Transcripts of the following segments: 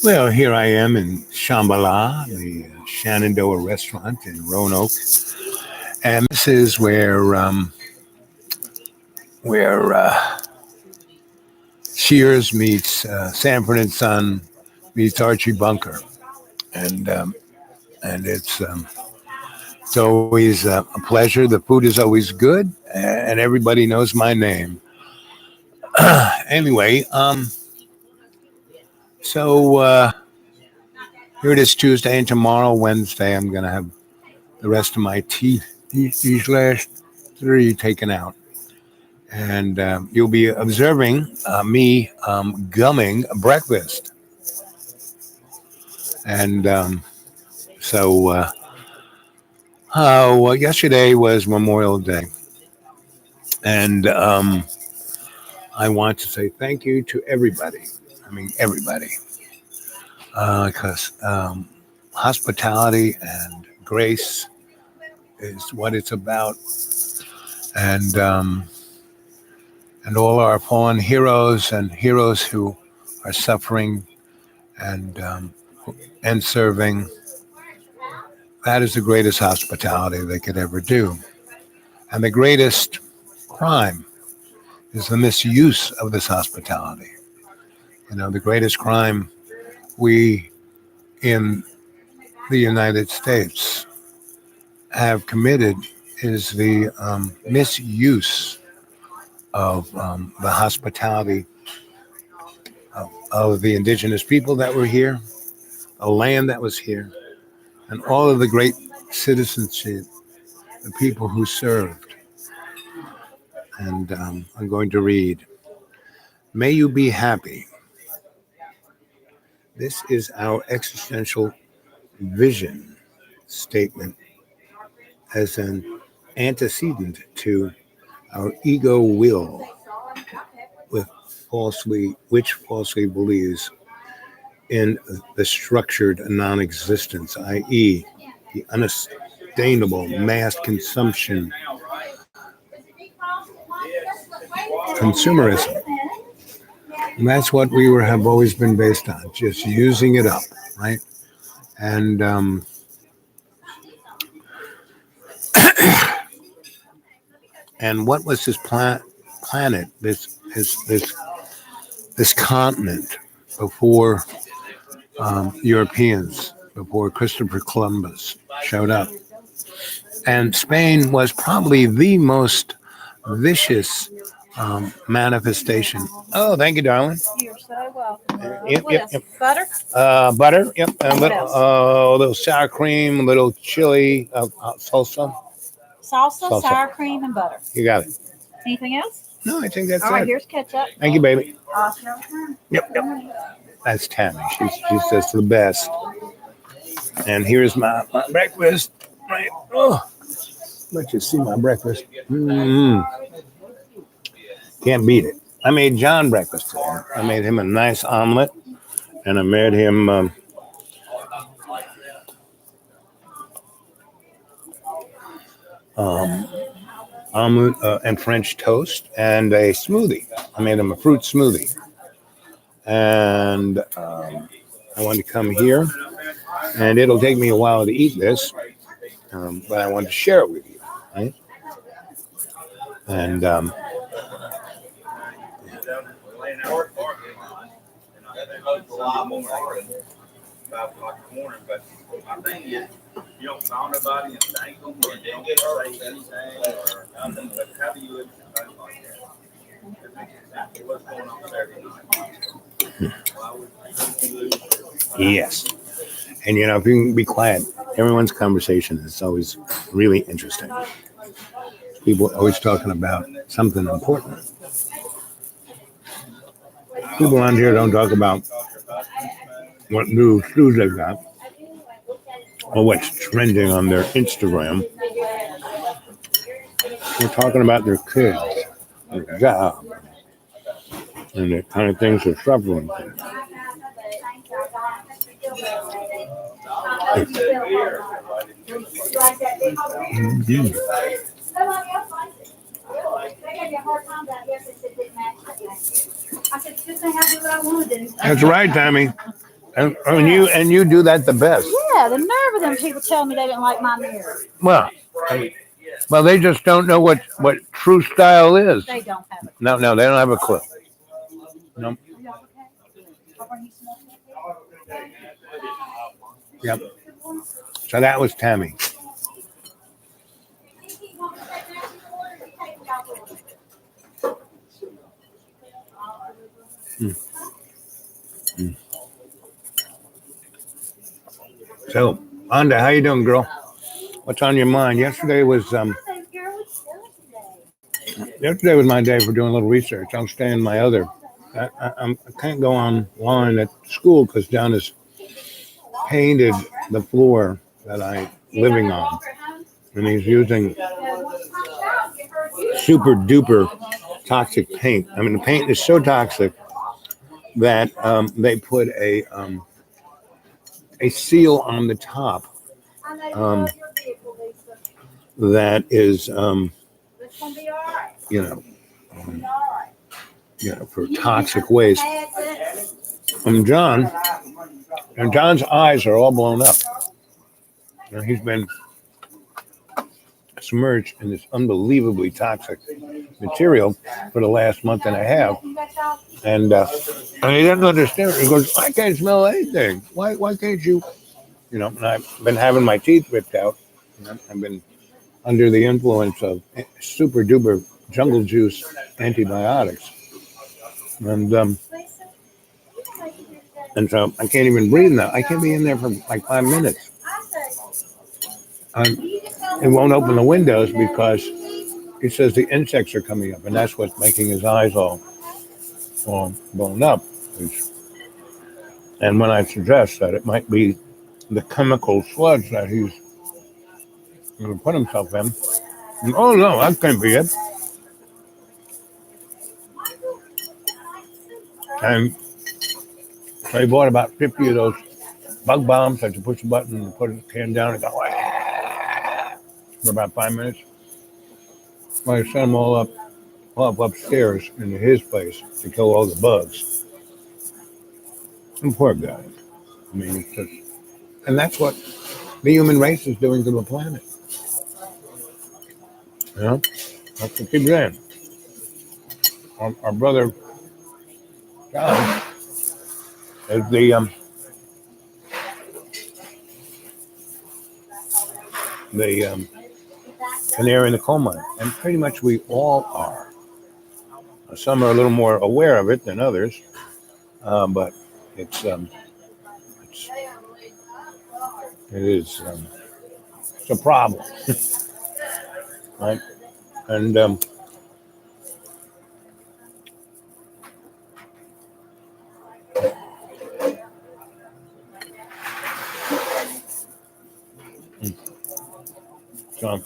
Well, here I am in Shambhala, the Shenandoah restaurant in Roanoke, and this is where Shears meets Sanford and Son meets Archie Bunker, and it's always a pleasure. The food is always good, and everybody knows my name. Anyway, so here it is Tuesday, and tomorrow, Wednesday, I'm gonna have the rest of my teeth, these last three, taken out. And you'll be observing me gumming breakfast. And well, yesterday was Memorial Day, and I want to say thank you to everybody. I mean, everybody, because hospitality and grace is what it's about, and and all our fallen heroes and heroes who are suffering and and serving. That is the greatest hospitality they could ever do. And the greatest crime is the misuse of this hospitality. You know, the greatest crime we in the United States have committed is the misuse of the hospitality of the indigenous people that were here, the land that was here, and all of the great citizenship, the people who served. And I'm going to read, may you be happy. This is our existential vision statement as an antecedent to our ego will, with which falsely believes in the structured non-existence, i.e., the unsustainable mass consumption, consumerism. And that's what have always been based on, just using it up, right? And and what was this planet, this continent before Europeans, before Christopher Columbus showed up? And Spain was probably the most vicious manifestation. Oh, thank you, darling. You're so welcome. Yep, What yep, else? yep. Butter? Butter, yep, and What else? a little sour cream, a little chili, salsa. Salsa, Salsa. sour cream, and butter. You got it. Anything else? No, I think that's All right, it. here's ketchup. Thank you, baby. Awesome. Yep, yep. That's Tammy. She's just the best. And here's my breakfast. Right. Oh, let you see my breakfast. Can't beat it. I made John breakfast today. I made him a nice omelet, and I made him omelet and French toast and a smoothie. I made him a fruit smoothie. And I wanted to come here, and it'll take me a while to eat this, but I wanted to share it with you, right? And yes, and you know, if you can be quiet, everyone's conversation is always really interesting. People always talking about something important. People around here don't talk about what new shoes they've got or what's trending on their Instagram. They're talking about their kids, their job, and the kind of things they're suffering from. Mhm. I said, good thing I do what I want to do. That's right, Tammy. And you do that the best. Yeah, the nerve of them people telling me they didn't like my mirror. Well, well, they just don't know what true style is. They don't have it. No, they don't have a clue. No. Are y'all okay? I'll bring you some more. Yep. So that was Tammy. So, Anda, how you doing, girl? What's on your mind? Yesterday was my day for doing a little research. I'm staying my other. I can't go online at school because John has painted the floor that I'm living on, and he's using super duper toxic paint. I mean, the paint is so toxic that they put a seal on the top that is for toxic waste. And John's eyes are all blown up. He's been submerged in this unbelievably toxic material for the last month and a half. And he doesn't understand. He goes, I can't smell anything. Why can't you? And I've been having my teeth ripped out. I've been under the influence of super duper jungle juice antibiotics. And so I can't even breathe now. I can't be in there for like 5 minutes. It won't open the windows because he says the insects are coming up, and that's what's making his eyes all blown up. And when I suggest that it might be the chemical sludge that he's going to put himself in, and, oh no, that can't be it. And so he bought about 50 of those bug bombs that you push a button and put the can down and go for about 5 minutes. Well, I sent them all up upstairs into his place to kill all the bugs. And poor guy. I mean, it's just, and that's what the human race is doing to the planet. That's what keep saying. Our brother John is the canary in the coal mine, and pretty much we all are. Some are a little more aware of it than others, but it's a problem, right? And so.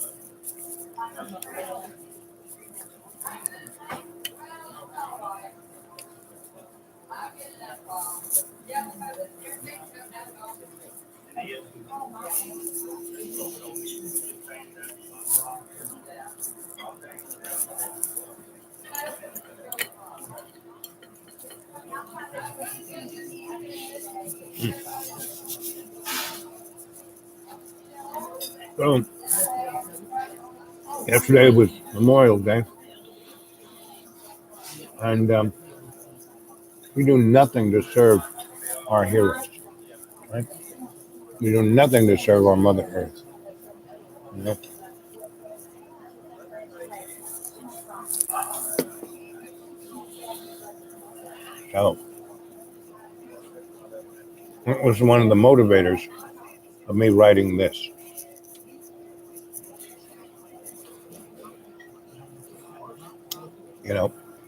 So yesterday was Memorial Day, and we do nothing to serve our heroes, right? We do nothing to serve our Mother Earth. So it was one of the motivators of me writing this.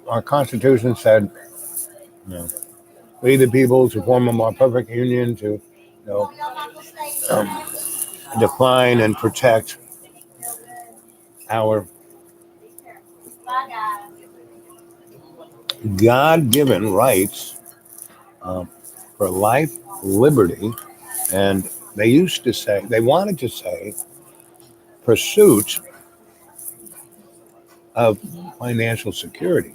Our Constitution said, we the people to form a more perfect union to, define and protect our God-given rights for life, liberty, and they wanted to say, pursuit of financial security.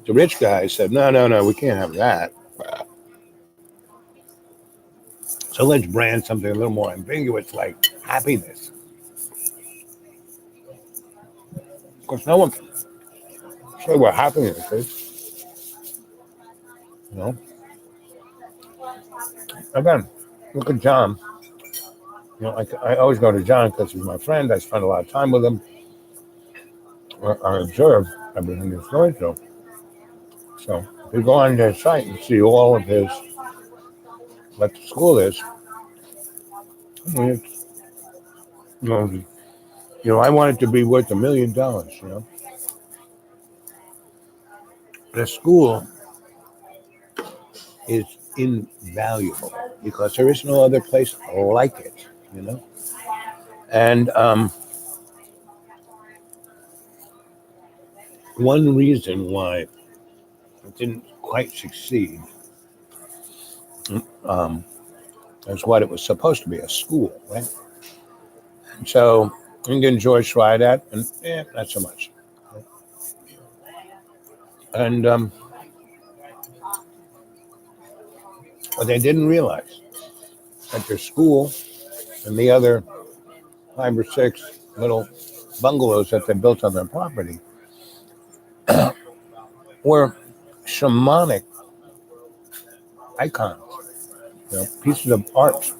The rich guy said, no, we can't have that. So let's brand something a little more ambiguous, like happiness. Of course, no one can say what happiness is. You know, again, look at John. You know, I always go to John because he's my friend. I spend a lot of time with him. I observe everything he's going through. So if you go on their site and see all of his, what the school is, I mean, it's, I want it to be worth $1 million. You know, the school is invaluable because there is no other place like it. You know, and one reason why it didn't quite succeed is what it was supposed to be, a school, right? And so you can enjoy try that, and not so much. And what they didn't realize that their school and the other 5 or 6 little bungalows that they built on their property were shamanic icons, pieces of art.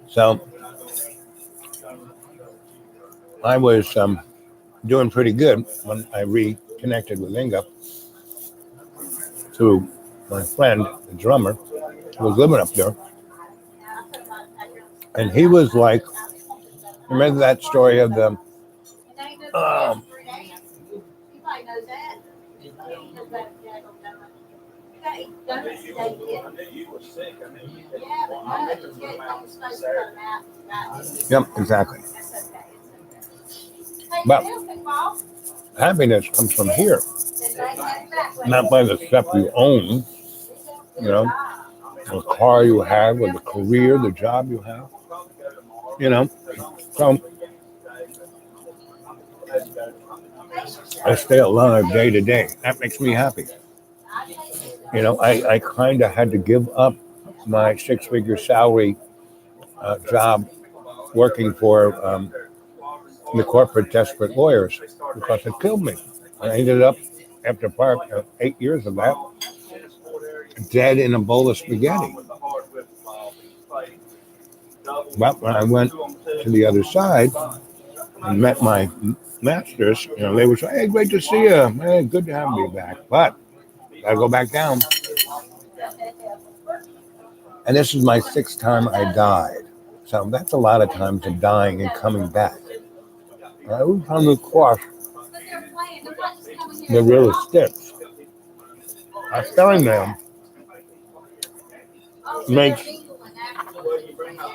So I was doing pretty good when I reconnected with Inga through my friend, the drummer, who was living up there. And he was like, remember that story of the yep, exactly. But happiness comes from here, not by the stuff you own, the car you have, or the career, the job you have, So I stay alive day to day. That makes me happy. I kind of had to give up my 6-figure salary job working for the corporate desperate lawyers because it killed me. I ended up, after 8 years of that, dead in a bowl of spaghetti. But when I went to the other side and met my masters, they would say, "Hey, great to see you. Man, good to have you back. But gotta go back down." And this is my 6th time I died. So that's a lot of times of dying and coming back. Every time we cross the real sticks, our staring them makes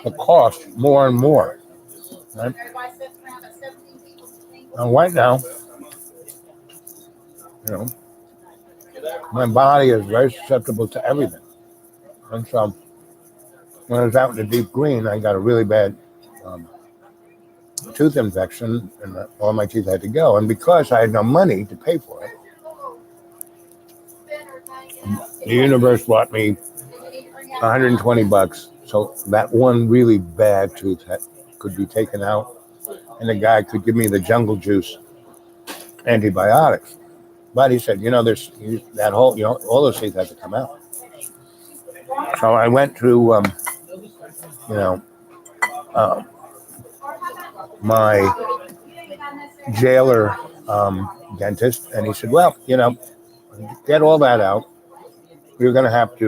the cost more and more. Right? And right now, my body is very susceptible to everything. And so when I was out in the deep green, I got a really bad tooth infection, and all my teeth had to go. And because I had no money to pay for it, the universe brought me $120, so that one really bad tooth could be taken out, and the guy could give me the jungle juice antibiotics. But he said, there's that whole, all those teeth had to come out. So I went to, my jailer dentist, and he said, well, get all that out. You're going to have to,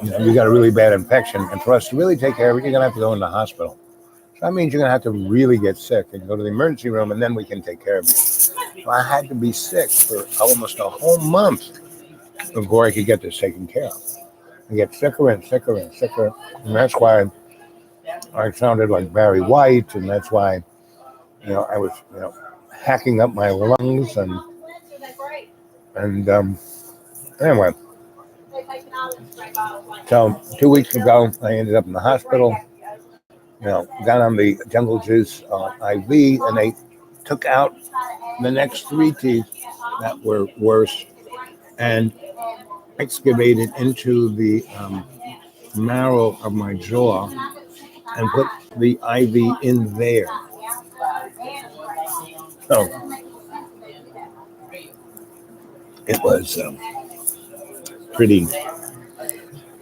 you got a really bad infection, and for us to really take care of it, you're going to have to go in the hospital. So that means you're going to have to really get sick and go to the emergency room, and then we can take care of you. So I had to be sick for almost a whole month before I could get this taken care of. I get sicker and sicker and sicker, and that's why I sounded like Barry White, and that's why, I was, hacking up my lungs, and anyway. So 2 weeks ago, I ended up in the hospital. got on the Jungle Juice IV, and they took out the next three teeth that were worse and excavated into the marrow of my jaw and put the IV in there. So it was pretty.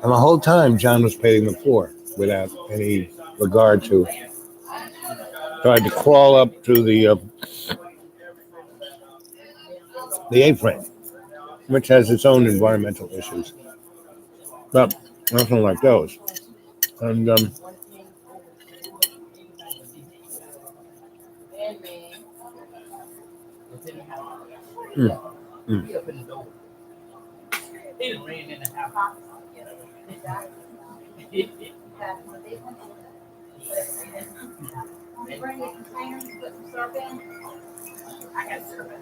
And the whole time, John was paying the floor without any regard to. So I had to crawl up to the A-frame, which has its own environmental issues, but nothing like those. And Bring a container, put some syrup in. I got syrup in.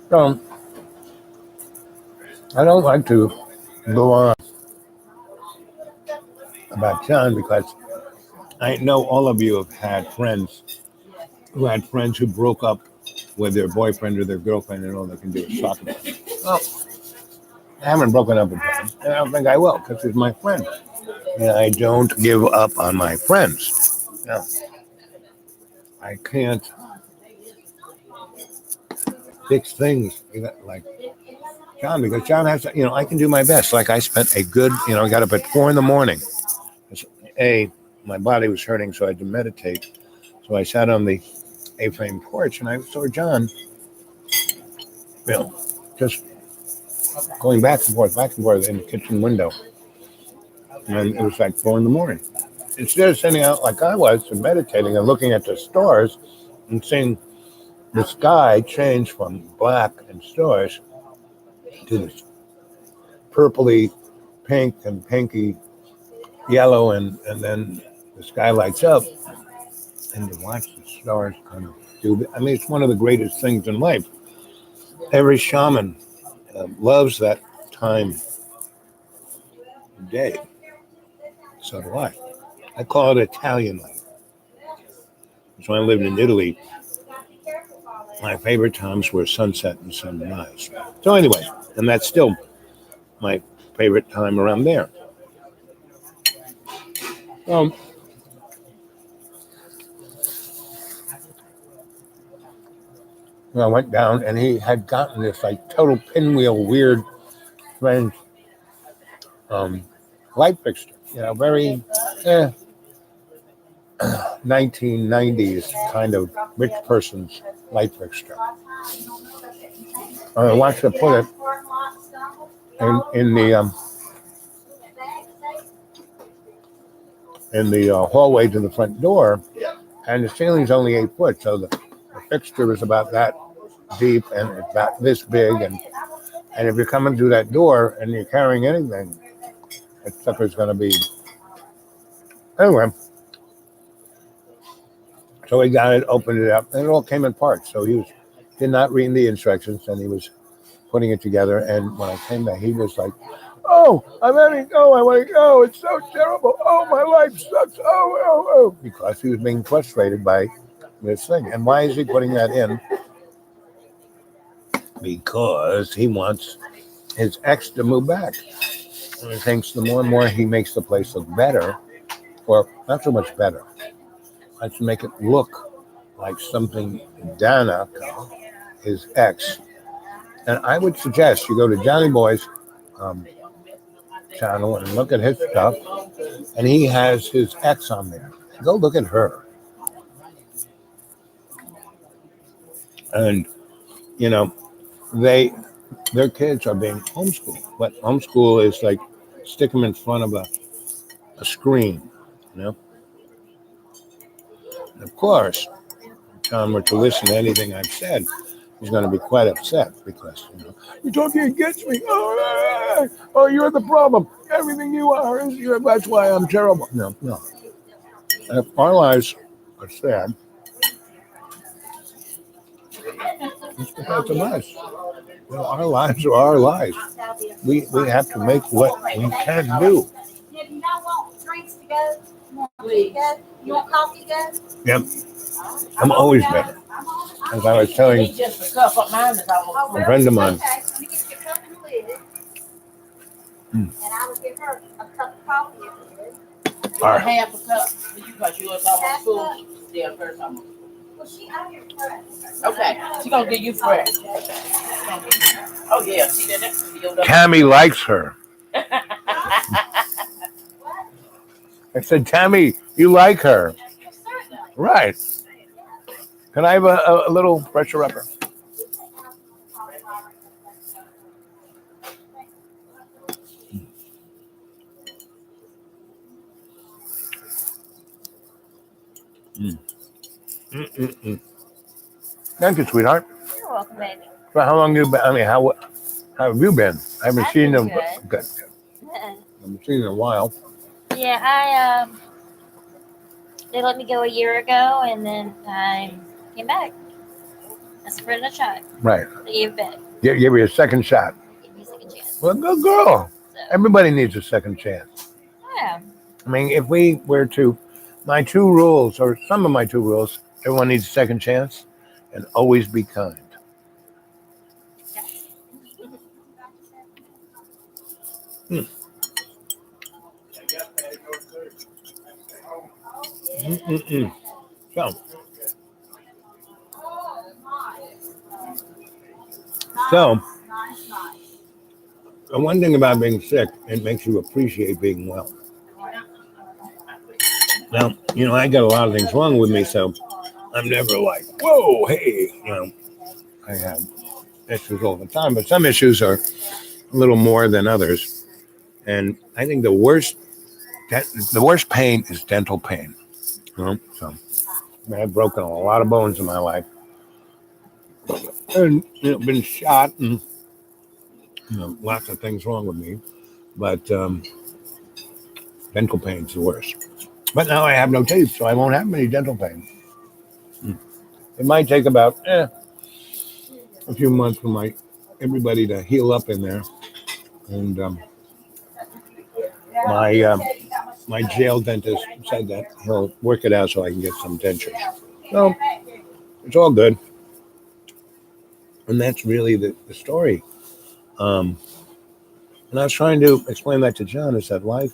so I don't like to go on about John because I know all of you have had friends who broke up with their boyfriend or their girlfriend, and all they can do is talk about it. Well, I haven't broken up with John, and I don't think I will because he's my friend. And I don't give up on my friends. No, I can't fix things like John because John has to, I can do my best. Like I spent a good, I got up at 4 a.m. My body was hurting, so I had to meditate. So I sat on the A-frame porch and I saw John, just going back and forth in the kitchen window. And it was like 4 a.m. Instead of sitting out like I was and meditating and looking at the stars and seeing the sky change from black and stars to this purpley pink and pinky yellow, and then the sky lights up, and to watch the stars kind of do. I mean, it's one of the greatest things in life. Every shaman loves that time of day. So do I. I call it Italian life. So when I lived in Italy, my favorite times were sunset and sunrise. So anyway, and that's still my favorite time around there. I went down, and he had gotten this like total pinwheel, weird, strange light fixture. Very 1990s kind of rich person's light fixture. I watched her put it in the hallway to the front door, and the ceiling's only 8 foot, so the fixture is about that deep and it's about this big, and if you're coming through that door and you're carrying anything, that sucker's going to be anyway. So he got it, opened it up, and it all came in parts. So he did not read the instructions, and he was putting it together. And when I came back, he was like, "Oh, I'm having I want to go. It's so terrible. Oh, my life sucks. Oh," because he was being frustrated by this thing. And why is he putting that in? Because he wants his ex to move back. And he thinks the more and more he makes the place look better, or not so much better, let's make it look like something Dana, his ex. And I would suggest you go to Johnny Boy's channel and look at his stuff. And he has his ex on there. Go look at her. And, their kids are being homeschooled. But homeschool is like stick them in front of a screen, And of course, if John were to listen to anything I've said, he's going to be quite upset because, you're talking against me. Oh, you're the problem. Everything you are is you. That's why I'm terrible. No. If our lives are sad, It's because of us. Our lives are our lives. We have to make what we can do. If you don't want drinks to go, you want tea to go, you want coffee to go? Yep. I'm always ready. As I was telling He just a cup of mine is almost a friend of mine. Okay, let me get you a cup and a lid. Mm. And I will give her a cup of coffee if you would. All right. half a cup. Because yours almost full. Yeah, first almost. Well, I hear fresh. Okay, she gonna give you fresh. Oh yeah, see that? Tammy likes her. I said, Tammy, you like her. Right. Can I have a little pressure upper? Mm. Thank you, sweetheart. You're welcome, baby. So how long you been? I mean, how have you been? I haven't I've seen been them. good. I haven't seen in a while. Yeah, they let me go a year ago, and then I came back. That's for a shot. Right. They gave it back. Give you a second shot. Give me a second chance. Well, good girl. So, Everybody needs a second chance. yeah. I mean, if we were to, my two rules, or some of my two rules, everyone needs a second chance, and always be kind. Mm-mm-mm. So, the one thing about being sick, it makes you appreciate being well. Now, I got a lot of things wrong with me, so I'm never like, whoa, hey, I have issues all the time, but some issues are a little more than others. And I think the worst pain is dental pain. So I've broken a lot of bones in my life, and been shot, and lots of things wrong with me. But dental pain's the worst. But now I have no teeth, so I won't have any dental pain. It might take about a few months for everybody to heal up in there, and my jail dentist said that he'll work it out so I can get some dentures. So it's all good, and that's really the story. And I was trying to explain that to John, is that life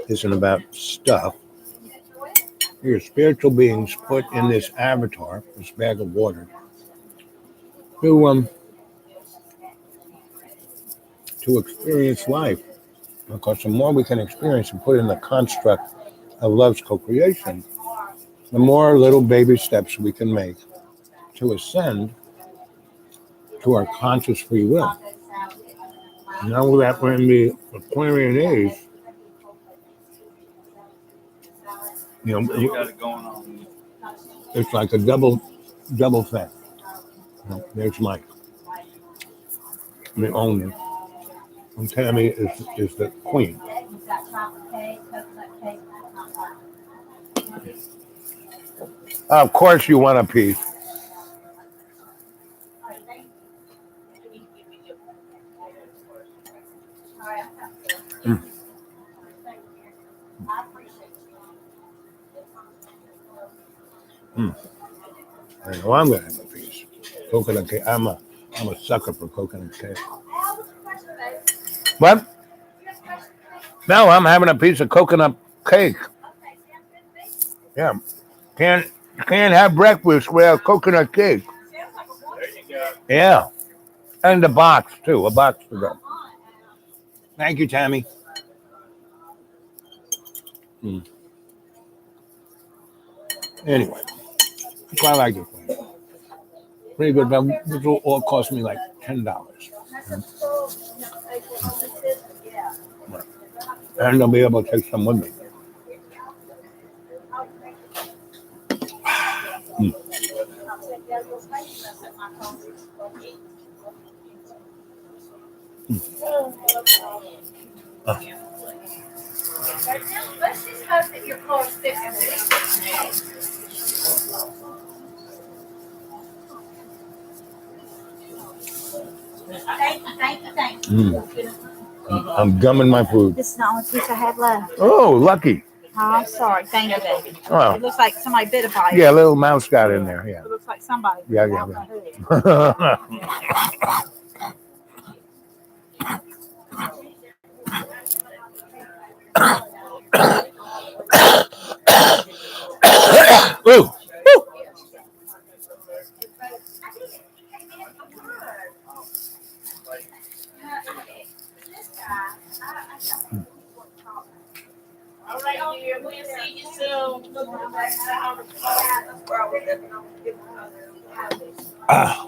isn't about stuff. You're spiritual beings put in this avatar, this bag of water, to experience life. Because the more we can experience and put in the construct of love's co-creation, the more little baby steps we can make to ascend to our conscious free will. Now that we're in the Aquarian age, it's like a double thing. There's Mike, the owner, and Tammy is the queen. Of course, you want a piece. I know I'm gonna have a piece. Coconut cake. I'm a sucker for coconut cake. What? No, I'm having a piece of coconut cake. Yeah. Can't have breakfast without coconut cake. There you go. Yeah. And a box too. A box to go. Thank you, Tammy. Anyway, I like this one. Pretty good. But this will all cost me like $10. And I'll be able to take some with me. Let's just hope that your car's fixing. Thank you. I'm gumming my food. This is the only piece I have left. Oh, lucky. Oh, I'm sorry. Thank you, baby. Oh, It looks like somebody bit a bite. yeah, a little mouse got in there. Yeah. It looks like somebody. Yeah, bit yeah, off yeah. my hood. Ooh. All right, dear. We'll see you soon. Ah.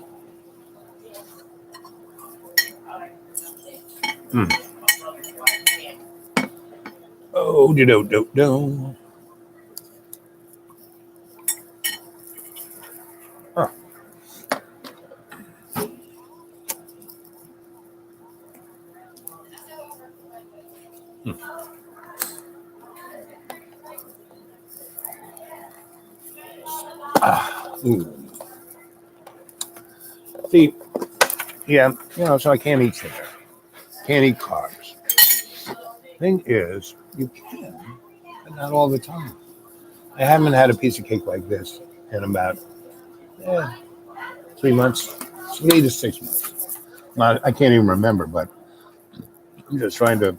Mm. Oh, do. Huh. Hmm. Ah. Ooh. See, yeah, so I can't eat sugar. Can't eat carbs. Thing is, you can, but not all the time. I haven't had a piece of cake like this in about 3 months, 3 to 6 months. I can't even remember, but I'm just trying to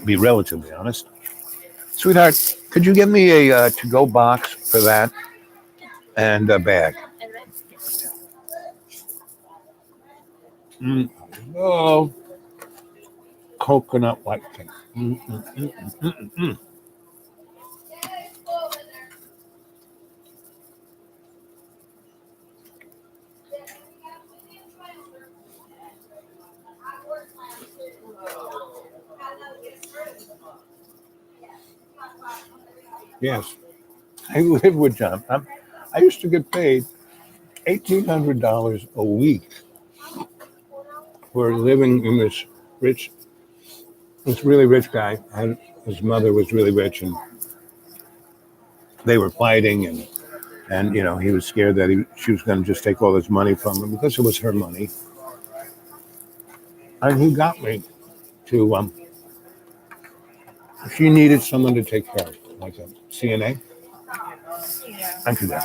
be relatively honest. Sweetheart, could you get me a to-go box for that and a bag? Oh, coconut white cake. Mm. Yes, I live with John. I used to get paid $1,800 a week for living in this really rich guy. And his mother was really rich, and they were fighting, and he was scared that she was going to just take all his money from him because it was her money. And he got me to. She needed someone to take care of, like a CNA. I could do that.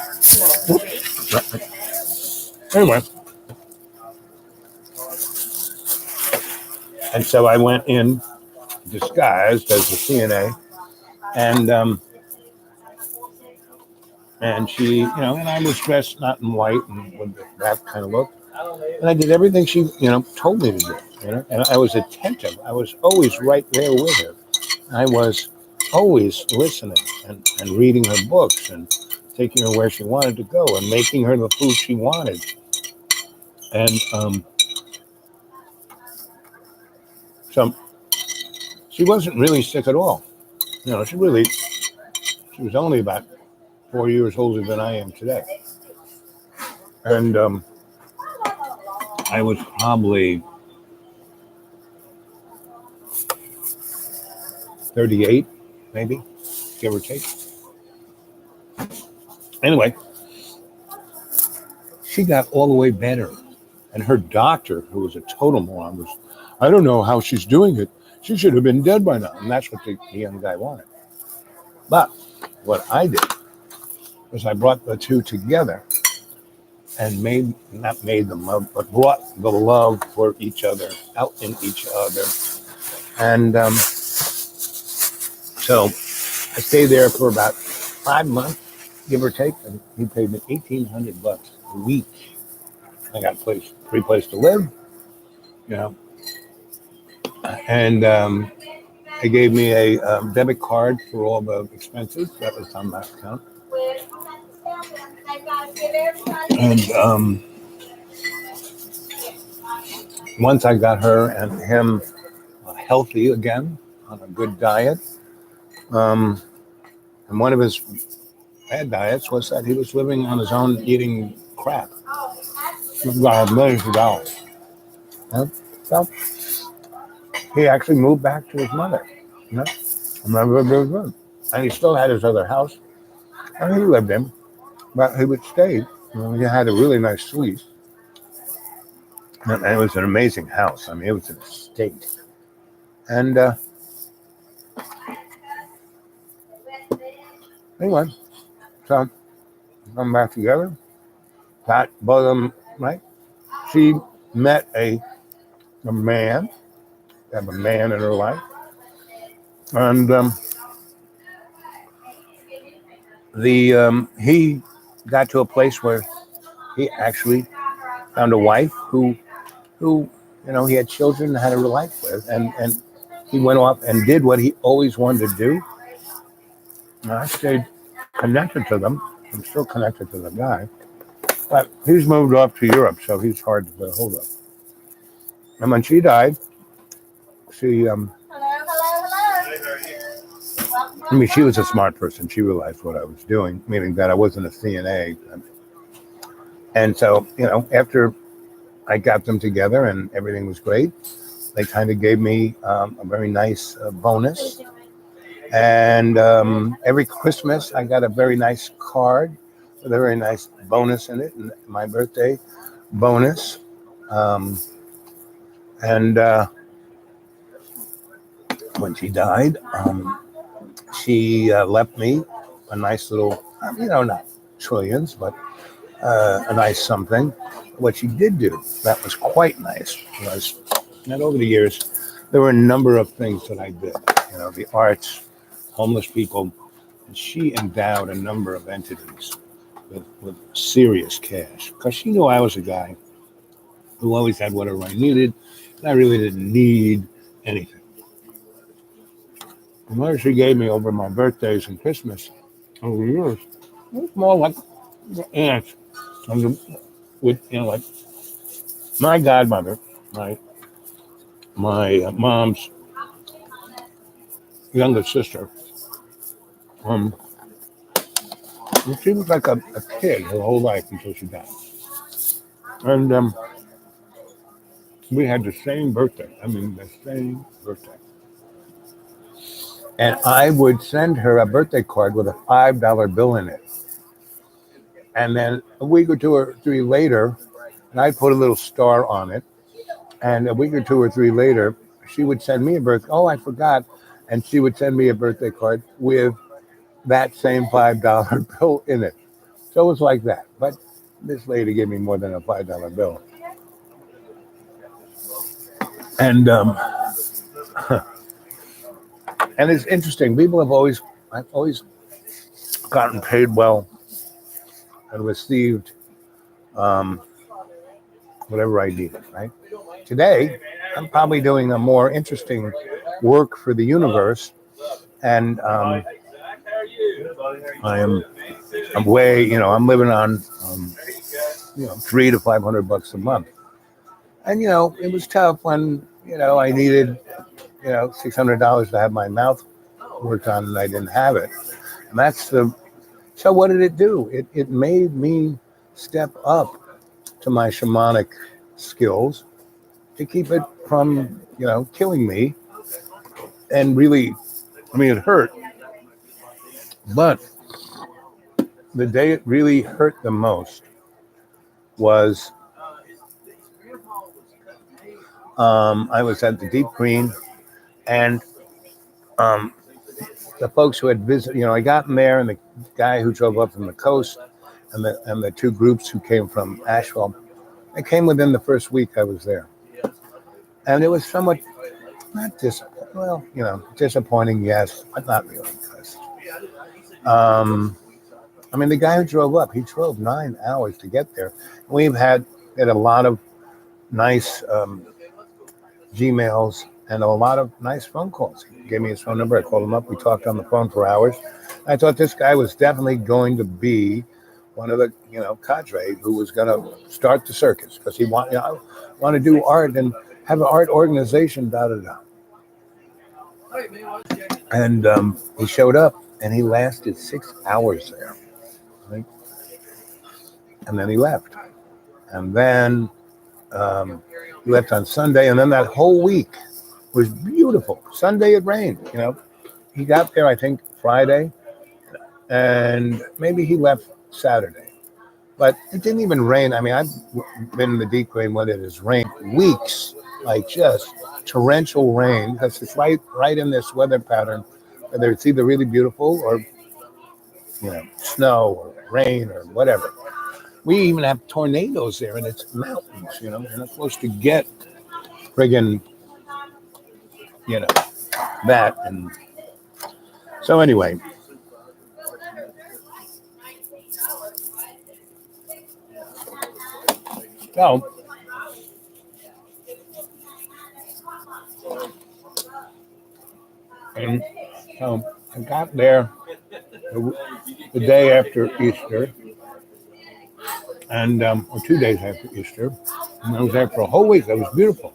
Anyway, and so I went in disguised as a CNA, and she, and I was dressed not in white and with that kind of look, and I did everything she, told me to do, and I was attentive. I was always right there with her. I was always listening and reading her books and taking her where she wanted to go and making her the food she wanted. And so she wasn't really sick at all. She was only about 4 years older than I am today. And I was probably 38, maybe, give or take. Anyway, she got all the way better. And her doctor, who was a total moron, was, I don't know how she's doing it. She should have been dead by now. And that's what the young guy wanted. But what I did was I brought the two together and not made them love, but brought the love for each other out in each other. And so I stayed there for about 5 months, give or take, and he paid me $1,800 a week. I got free place to live, and they gave me a debit card for all the expenses that was on that account. And once I got her and him healthy again on a good diet, and one of his bad diets was that he was living on his own eating crap. This guy had millions of dollars. So he actually moved back to his mother. And he still had his other house, and he lived in, but he would stay. He had a really nice suite. And it was an amazing house. I mean, it was an estate. And anyway, so come back together. Got both of them, right? She met a man, have a man in her life. And he got to a place where he actually found a wife who he had children and had a life with, and he went off and did what he always wanted to do. And I stayed connected to them. I'm still connected to the guy, but he's moved off to Europe, so he's hard to get a hold of. And when she died, she I mean, she was a smart person. She realized what I was doing, meaning that I wasn't a CNA. And so, after I got them together and everything was great, they kind of gave me a very nice bonus. And every Christmas, I got a very nice card with a very nice bonus in it, and my birthday bonus. And when she died, she left me a nice little, not trillions, but a nice something. What she did do, that was quite nice, was that over the years, there were a number of things that I did. The arts, homeless people. And she endowed a number of entities with serious cash, because she knew I was a guy who always had whatever I needed, and I really didn't need anything. And what she gave me over my birthdays and Christmas over the years, it was more like the aunt, with like my godmother, my mom's younger sister. She was like a kid her whole life until she died. And we had the same birthday. I mean, the same birthday. And I would send her a birthday card with a $5 bill in it. And then a week or two or three later, and I'd put a little star on it. And a week or two or three later, she would send me a birthday. Oh, I forgot. And she would send me a birthday card with that same $5 bill in it. So it was like that. But this lady gave me more than a $5 bill. And and it's interesting. I've always gotten paid well and received whatever I needed, right? Today, I'm probably doing a more interesting work for the universe, and I'm way, I'm living on, $300 to $500 a month, and it was tough when I needed, $600 to have my mouth worked on, and I didn't have it, and so what did it do? It made me step up to my shamanic skills to keep it from, killing me. And really, it hurt. But the day it really hurt the most was I was at the Deep Green, and the folks who had visited, I got in there, and the guy who drove up from the coast, and the two groups who came from Asheville, they came within the first week I was there. And it was somewhat, not disappointing, yes, but not really. Because, the guy who drove up, he drove 9 hours to get there. We had a lot of nice Gmails and a lot of nice phone calls. He gave me his phone number. I called him up. We talked on the phone for hours. I thought this guy was definitely going to be one of the, cadre who was going to start the circus, because he want to do art and have an art organization, And he showed up, and he lasted 6 hours there. Right? And then he left. And then he left on Sunday, and then that whole week was beautiful. Sunday it rained, He got there, I think, Friday, and maybe he left Saturday. But it didn't even rain. I mean, I've been in the deep green when it has rained weeks, like just torrential rain, because it's right in this weather pattern. Whether it's either really beautiful or snow or rain or whatever. We even have tornadoes there, and it's mountains. You're not supposed to get friggin' you know that. And so anyway, so and so I got there the day after Easter, and or 2 days after Easter, and I was there for a whole week. That was beautiful.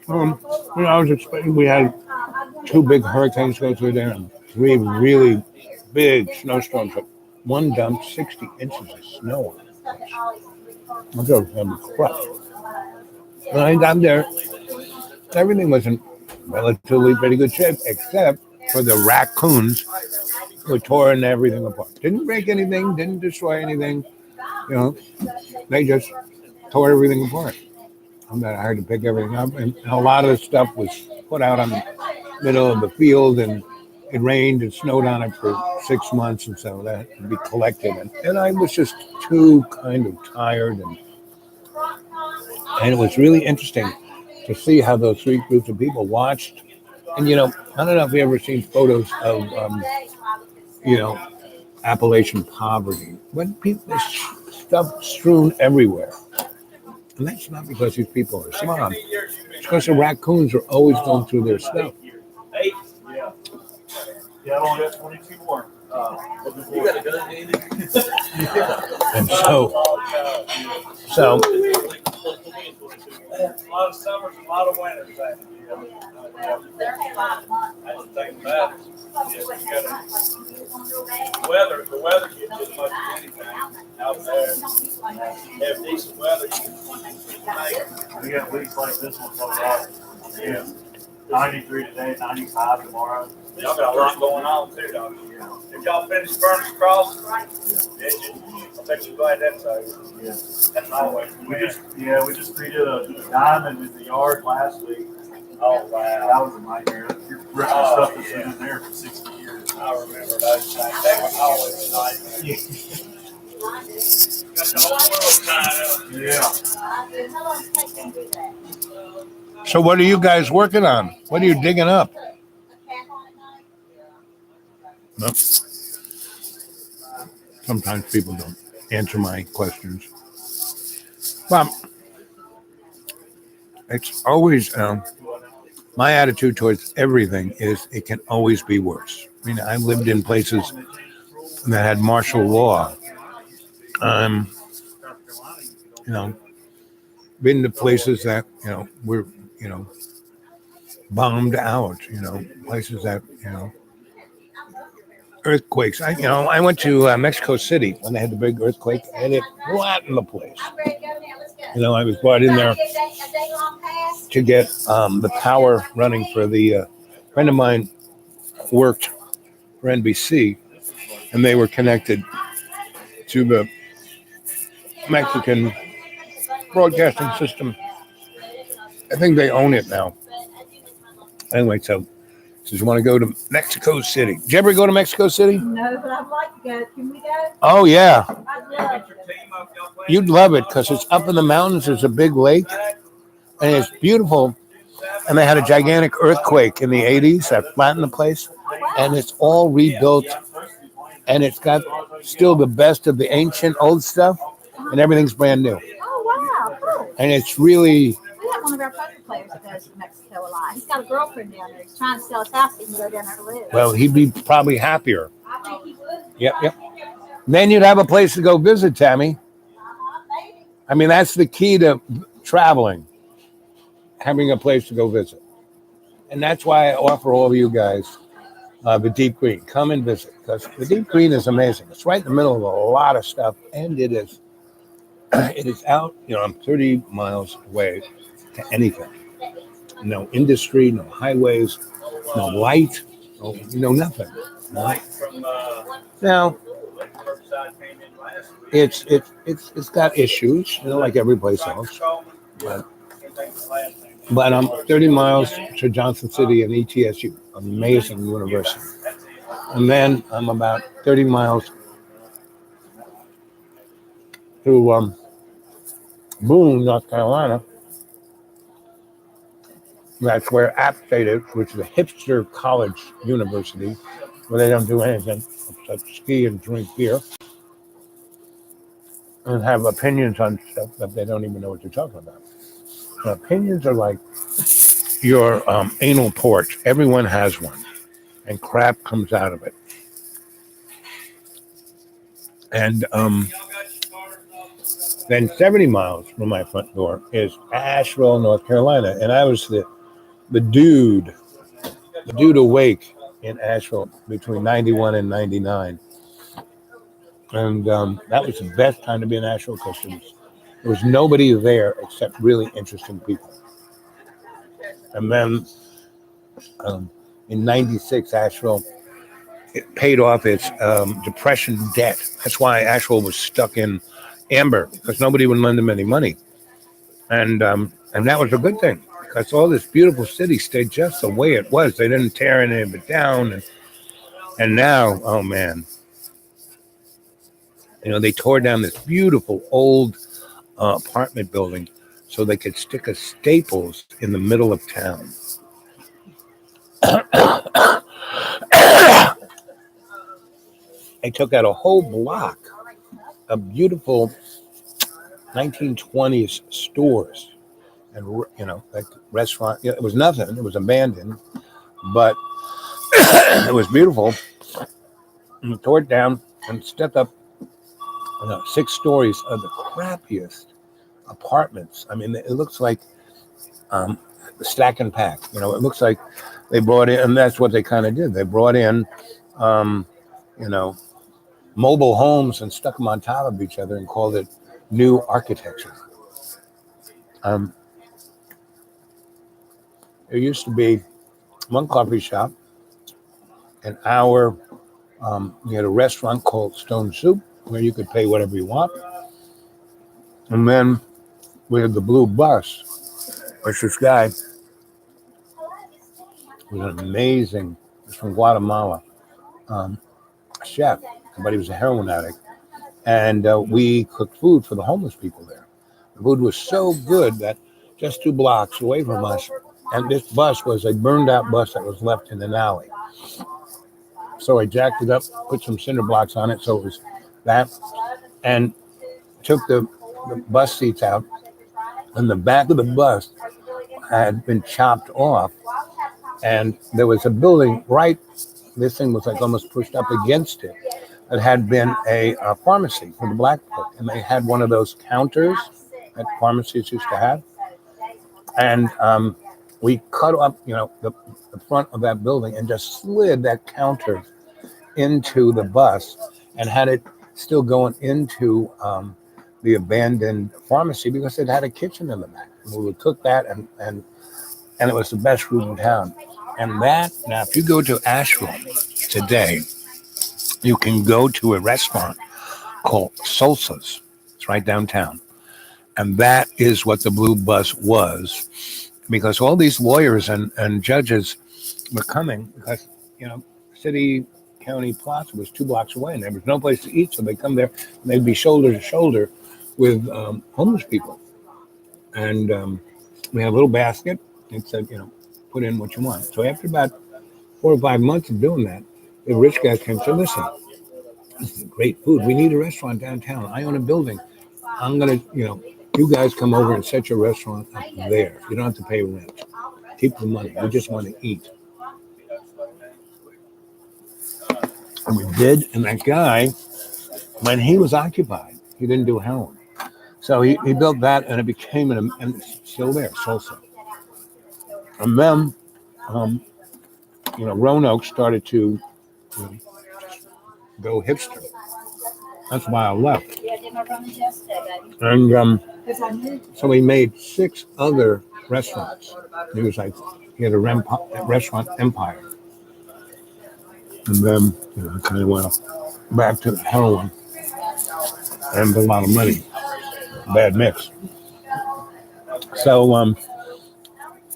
I was expecting we had 2 big hurricanes go through there and 3 really big snowstorms. But one dumped 60 inches of snow on it. I thought it was going to be crushed. When I got there, everything was in relatively pretty good shape, except for the raccoons who tore everything apart. Didn't break anything, didn't destroy anything. They just tore everything apart. And then I had to pick everything up, and a lot of the stuff was put out on the middle of the field, and it rained and snowed on it for 6 months, and so that had to be collected. And I was just too kind of tired, and it was really interesting to see how those 3 groups of people watched. And I don't know if you ever seen photos of Appalachian poverty, when people there's stuff strewn everywhere. And that's not because these people are smart. It's because the raccoons are always going through their stuff. Yeah. Yeah, I only got 22 more. You got a gun, Andy? And so A lot of summers, a lot of winters. That's the thing about it. The weather gets as much as anything out there. Have decent weather, you can we got weeks like this one coming out. Yeah. 93 today, 95 tomorrow. Y'all got a lot going on too, don't you? Yeah. Did y'all finish Furnace Cross? Did you? I bet you're glad that's over. Yeah. That's always we just redid a diamond in the yard last week. Oh wow. That was a nightmare. You're ripping stuff that's been in there for 60 years. I remember those things. They were always a nightmare. Got the whole world tied up. Yeah. So what are you guys working on? What are you digging up? No. Sometimes people don't answer my questions. Well, it's always my attitude towards everything is it can always be worse. I mean, I lived in places that had martial law. Been to places that were bombed out. Places that earthquakes. I went to Mexico City when they had the big earthquake, and it flattened the place. I was brought in there to get the power running for the friend of mine worked for NBC, and they were connected to the Mexican broadcasting system. I think they own it now. Anyway, so you want to go to Mexico City? Did you ever go to Mexico City? No, but I'd like to go. Can we go? Oh, yeah. I'd love to. You'd love it because it's up in the mountains. There's a big lake, and it's beautiful. And they had a gigantic earthquake in the 80s that flattened the place, and it's all rebuilt, and it's got still the best of the ancient old stuff, and everything's brand new. Oh, wow. Cool. And it's really... We have one of our poker players that goes to Mexico a lot. He's got a girlfriend down there. He's trying to sell his house so he can go down there to live. Well, he'd be probably happier. I think he would. Yep. Then you'd have a place to go visit, Tammy. I mean, that's the key to traveling, having a place to go visit. And that's why I offer all of you guys the Deep Green. Come and visit, because the Deep Green is amazing. It's right in the middle of a lot of stuff, and it is out, I'm 30 miles away to anything. No industry, no highways, no light, nothing. Right? Now, it's got issues, like every place else. But I'm 30 miles to Johnson City and ETSU, amazing university. And then I'm about 30 miles to Boone, North Carolina. That's where App State is, which is a hipster college university where they don't do anything except ski and drink beer and have opinions on stuff that they don't even know what they're talking about. And opinions are like your anal porch. Everyone has one, and crap comes out of it. And then 70 miles from my front door is Asheville, North Carolina, and I was the dude awake in Asheville between 91 and 99. And that was the best time to be in Asheville because there was nobody there except really interesting people. And then in 96, Asheville, it paid off its depression debt. That's why Asheville was stuck in amber, because nobody would lend them any money. And that was a good thing, because all this beautiful city stayed just the way it was. They didn't tear any of it down. And now, oh man, they tore down this beautiful old apartment building so they could stick a Staples in the middle of town. They took out a whole block of beautiful 1920s stores and, like restaurant. It was nothing. It was abandoned, but it was beautiful. And we tore it down and stepped up 6 stories of the crappiest apartments. I mean, it looks like stack and pack. It looks like they brought in, and that's what they kind of did. They brought in, mobile homes and stuck them on top of each other and called it new architecture. There used to be one coffee shop, an hour. You had a restaurant called Stone Soup where you could pay whatever you want. And then we had the Blue Bus, which this guy was an amazing, he's from Guatemala, chef, but he was a heroin addict. And we cooked food for the homeless people there. The food was so good that just 2 blocks away from us, and this bus was a burned out bus that was left in an alley. So I jacked it up, put some cinder blocks on it, so it was that, and took the bus seats out, and the back of the bus had been chopped off, and there was a building right, this thing was like almost pushed up against it. It had been a pharmacy for the black folk, and they had one of those counters that pharmacies used to have. And we cut up, the front of that building and just slid that counter into the bus and had it still going into the abandoned pharmacy because it had a kitchen in the back. And we would cook that, and it was the best food in town. And that, now, if you go to Asheville today, you can go to a restaurant called Salsa's. It's right downtown. And that is what the Blue Bus was, because all these lawyers and judges were coming because, City County Plaza was 2 blocks away and there was no place to eat. So they come there and they'd be shoulder to shoulder with homeless people. And we had a little basket. It said, put in what you want. So after about 4 or 5 months of doing that, the rich guy came and said, listen, this is great food. We need a restaurant downtown. I own a building. I'm going to, you guys come over and set your restaurant up there. You don't have to pay rent. Keep the money. We just want to eat. And we did. And that guy, when he was occupied, he didn't do heroin. So he built that, and it became, and it's still there, Salsa. And then, Roanoke started to go hipster. That's why I left. And so he made 6 other restaurants. He was like, he had a restaurant empire. And then, I kind of went back to heroin. and a lot of money. Bad mix. So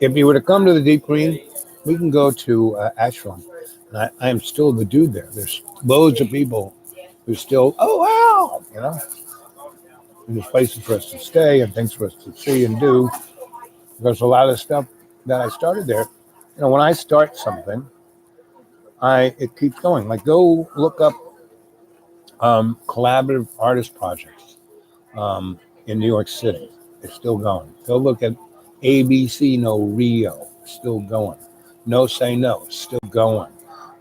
if you were to come to the Deep Green, we can go to Ashland. And I am still the dude there. There's loads of people who still, oh wow, and there's places for us to stay and things for us to see and do. There's a lot of stuff that I started there. When I start something, it keeps going. Like go look up collaborative artist projects in New York City. It's still going. Go look at ABC No Rio. Still going. No Say No. Still going.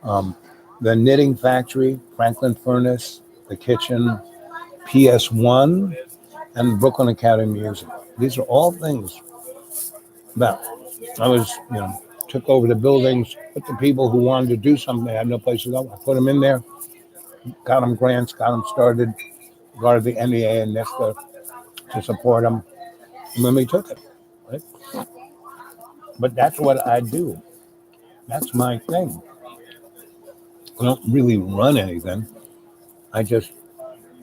The Knitting Factory, Franklin Furnace, The Kitchen, PS1, and Brooklyn Academy of Music. These are all things that I was, took over the buildings, put the people who wanted to do something, they had no place to go. I put them in there, got them grants, got them started, guarded the NEA and NISTA to support them, and then we took it. Right? But that's what I do. That's my thing. I don't really run anything. I just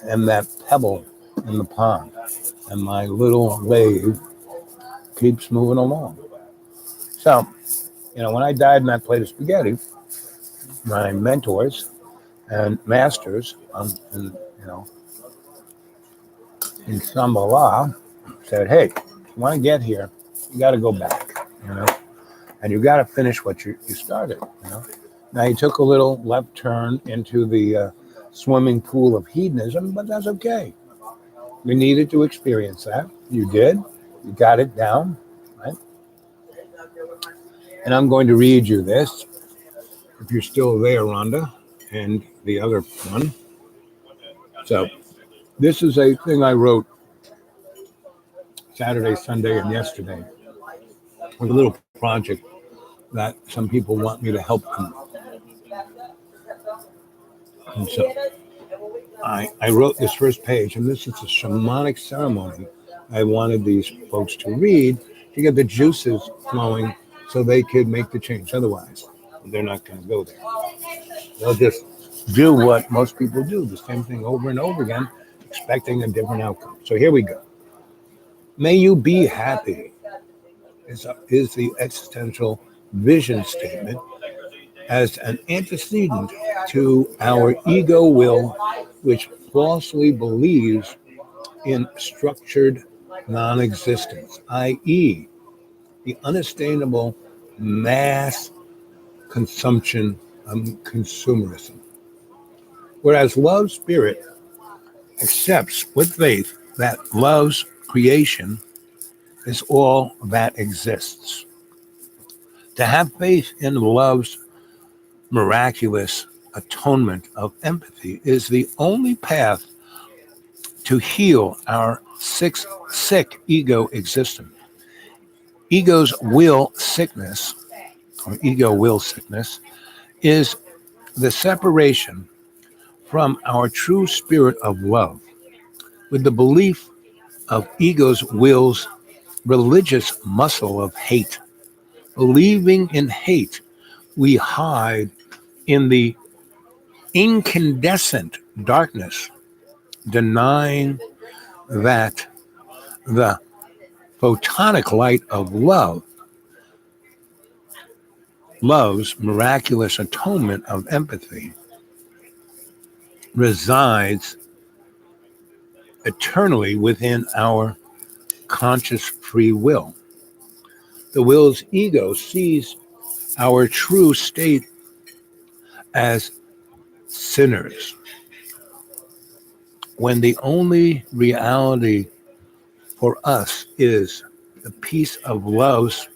am that pebble in the pond, and my little wave keeps moving along. So, when I died in that plate of spaghetti, my mentors and masters in Shambhala said, hey, if you want to get here, you got to go back, and you got to finish what you started, Now, he took a little left turn into the swimming pool of hedonism, but that's okay. We needed to experience that. You did. You got it down, right? And I'm going to read you this, if you're still there, Rhonda, and the other one. So this is a thing I wrote Saturday, Sunday, and yesterday. With a little project that some people want me to help them. And so I wrote this first page, and this is a shamanic ceremony I wanted these folks to read to get the juices flowing so they could make the change. Otherwise, they're not going to go there. They'll just do what most people do, the same thing over and over again, expecting a different outcome. So here we go. May you be happy is the existential vision statement as an antecedent to our ego will, which falsely believes in structured non-existence, i.e., the unattainable mass consumption of consumerism. Whereas love spirit accepts with faith that love's creation is all that exists. To have faith in love's miraculous atonement of empathy is the only path to heal our sick ego existence. Ego's will sickness, or ego will sickness, is the separation from our true spirit of love, with the belief of ego's will's religious muscle of hate. Believing in hate, we hide in the incandescent darkness, denying that the photonic light of love's miraculous atonement of empathy, resides eternally within our conscious free will. The will's ego sees our true state as sinners, when the only reality for us is the peace of love's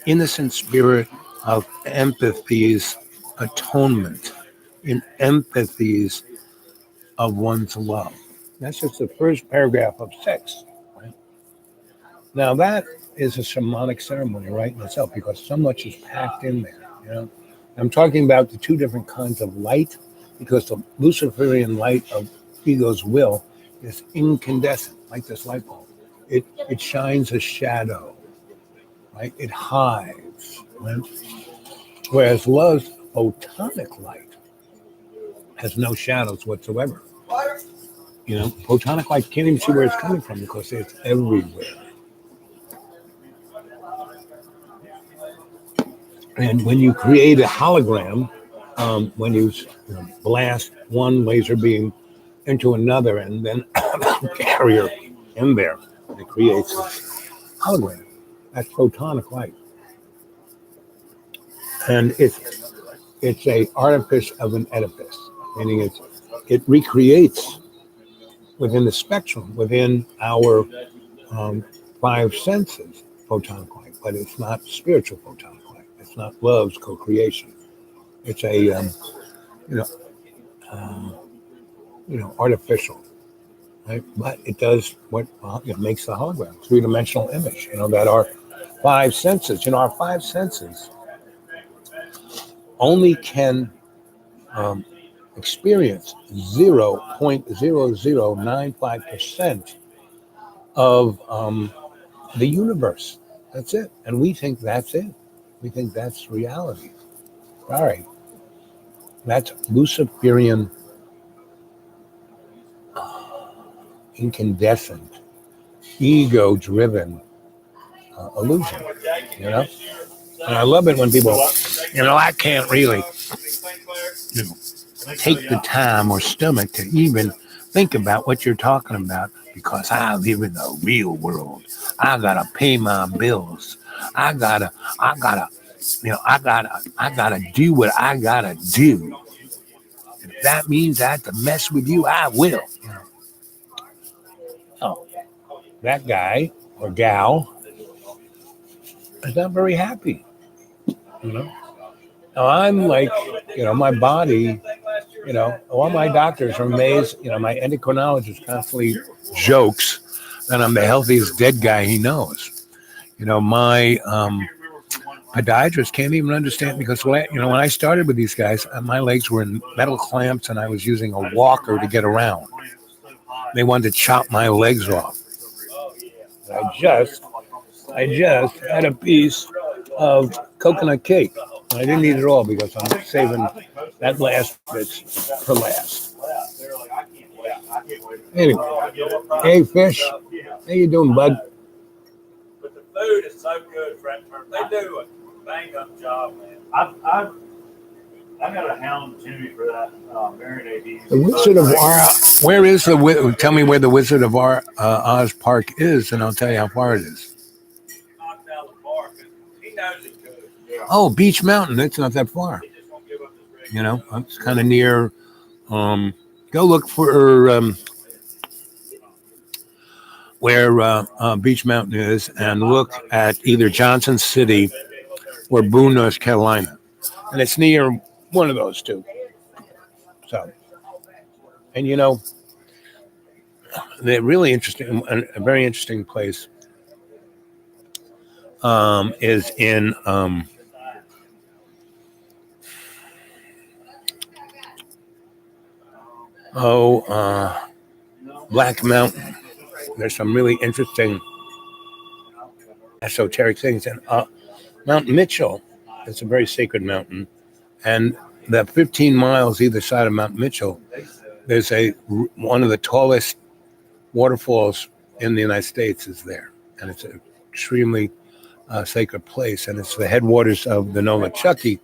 innocent spirit of empathy's atonement, in empathy's of one's love. That's just the first paragraph of 6. Right? Now that is a shamanic ceremony right in itself, because so much is packed in there. I'm talking about the two different kinds of light, because the Luciferian light of ego's will is incandescent, like this light bulb. It shines a shadow, right? It hides, right? Whereas love's photonic light has no shadows whatsoever. photonic light, can't even see where it's coming from because it's everywhere. And when you create a hologram, when you blast one laser beam into another and then carrier in there, it creates a hologram. That's photonic light. And it's a artifice of an edifice, meaning it recreates within the spectrum, within our five senses, photonic light, but it's not spiritual photonic light. It's not love's co-creation. It's a artificial, right? But it does what makes the hologram, three-dimensional image. That our five senses. Our five senses only can experience 0.0095% of the universe. That's it. And we think that's it. We think that's reality. Sorry. That's Luciferian incandescent, ego-driven illusion, And I love it when people, I can't really, take the time or stomach to even think about what you're talking about because I live in the real world. I gotta pay my bills. I gotta do what I gotta do. If that means I have to mess with you, I will. Oh, that guy or gal is not very happy. Now I'm like, my body, all my doctors are amazed. My endocrinologist constantly jokes that I'm the healthiest dead guy he knows. My podiatrist can't even understand because when I started with these guys, my legs were in metal clamps and I was using a walker to get around. They wanted to chop my legs off. I just had a piece of coconut cake. I didn't eat it all because I'm saving that last bit for last. Anyway, hey Fish, how you doing, bud? But the food is so good, Fred. They do a bang up job, man. I got a hound Jimmy for that marinade. The Wizard of Oz. Where is tell me where the Wizard of Oz Park is, and I'll tell you how far it is. Knocked out the park. He knows it good. Yeah. Oh, Beach Mountain. It's not that far. He just won't give up his regular. It's kind of near. Go look for where Beach Mountain is, and look at either Johnson City or Boone, North Carolina, and it's near one of those two. So, and they're really interesting. A very interesting place is in Black Mountain. There's some really interesting esoteric things, and Mount Mitchell is a very sacred mountain. And the 15 miles either side of Mount Mitchell, there's one of the tallest waterfalls in the United States is there. And it's an extremely sacred place. And it's the headwaters of the Nolichucky.